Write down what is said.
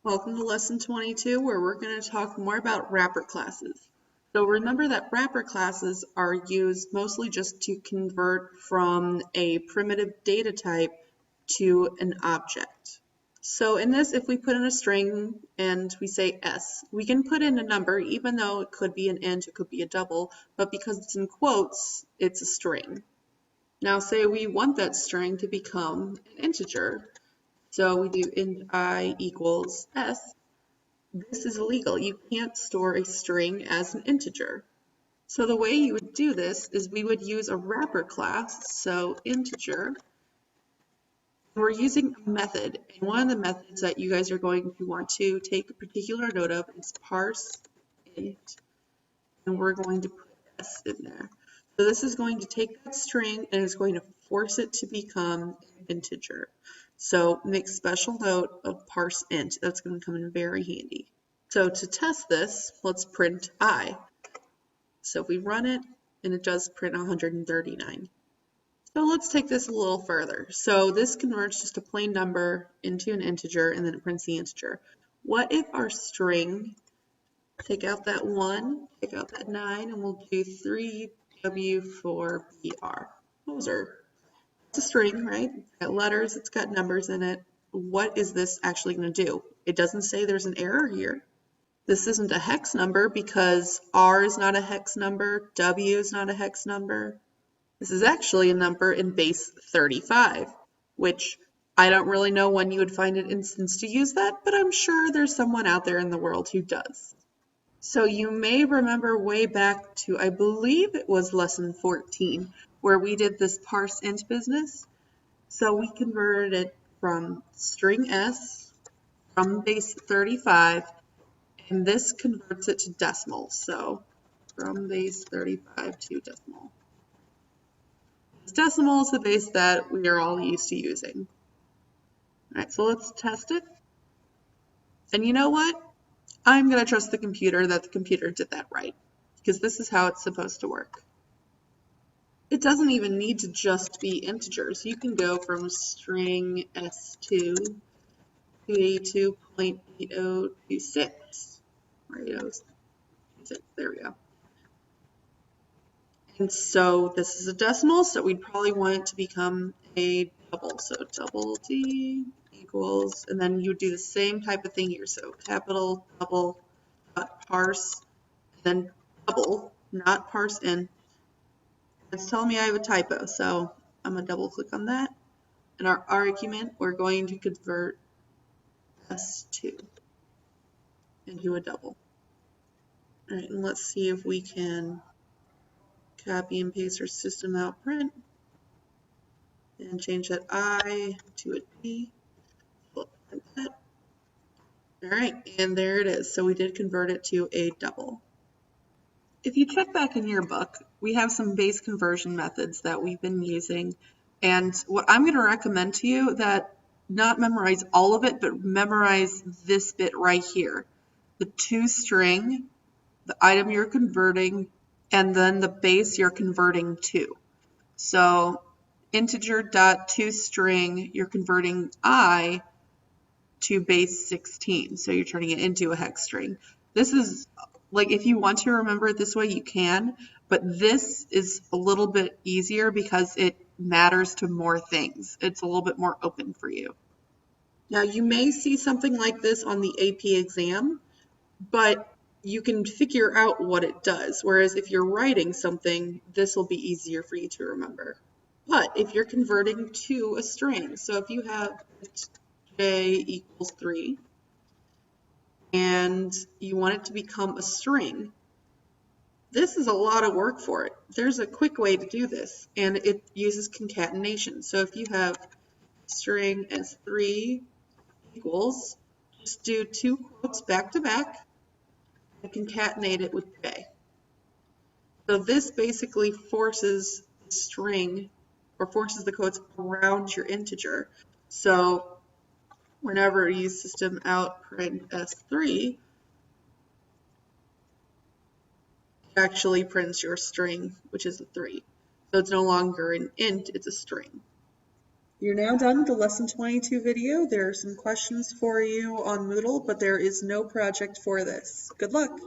Welcome to lesson 22, where we're going to talk more about wrapper classes. So remember that wrapper classes are used mostly just to convert from a primitive data type to an object. So in this, if we put in a string and we say S, we can put in a number, even though it could be an int, it could be a double, but because it's in quotes, it's a string. Now say we want that string to become an integer. So we do int I equals s. This is illegal. You can't store a string as an integer. So the way you would do this is we would use a wrapper class, so integer. We're using a method, and one of the methods that you guys are going to want to take a particular note of is parse int, and we're going to put s in there. So this is going to take that string and it's going to force it to become an integer. So make special note of parse int. That's going to come in very handy. So to test this, let's print I. So if we run it, and it does print 139. So let's take this a little further. So this converts just a plain number into an integer, and then it prints the integer. What if our string, take out that 1, take out that 9, and we'll do 3W4BR. It's a string, right? It's got letters, it's got numbers in it. What is this actually going to do? It doesn't say there's an error here. This isn't a hex number because R is not a hex number, W is not a hex number. This is actually a number in base 35, which I don't really know when you would find an instance to use that, but I'm sure there's someone out there in the world who does. So you may remember way back to, I believe it was lesson 14, where we did this parse int business. So we converted it from string S from base 35, and this converts it to decimal. So from base 35 to decimal. Decimal is the base that we are all used to using. All right, so let's test it. And you know what? I'm going to trust the computer that the computer did that right, because this is how it's supposed to work. It doesn't even need to just be integers. You can go from string S2 to 82.8026. Or 8026, there we go. And so this is a decimal, so we'd probably want it to become a double. So double D equals, and then you do the same type of thing here. So capital double dot parse, and then double, not parse in. It's telling me I have a typo, so I'm going to double click on that. And our argument, we're going to convert S2 into a double. All right, and let's see if we can copy and paste our system out print and change that I to a D. Like that. All right, and there it is. So we did convert it to a double. If you check back in your book, we have some base conversion methods that we've been using. And what I'm going to recommend to you that not memorize all of it, but memorize this bit right here. The toString, the item you're converting, and then the base you're converting to. So integer.toString, you're converting I to base 16. So you're turning it into a hex string. This is like, if you want to remember it this way, you can, but this is a little bit easier because it matters to more things. It's a little bit more open for you. Now you may see something like this on the AP exam, but you can figure out what it does. Whereas if you're writing something, this will be easier for you to remember. But if you're converting to a string, so if you have j equals 3, and you want it to become a string, this is a lot of work for it. There's a quick way to do this, and it uses concatenation. So if you have string s3 equals, just do 2 quotes back to back and concatenate it with j. So this basically forces the string, or forces the quotes around your integer. So whenever you use system out print s3, it actually prints your string, which is a 3. So it's no longer an int, it's a string. You're now done with the Lesson 22 video. There are some questions for you on Moodle, but there is no project for this. Good luck!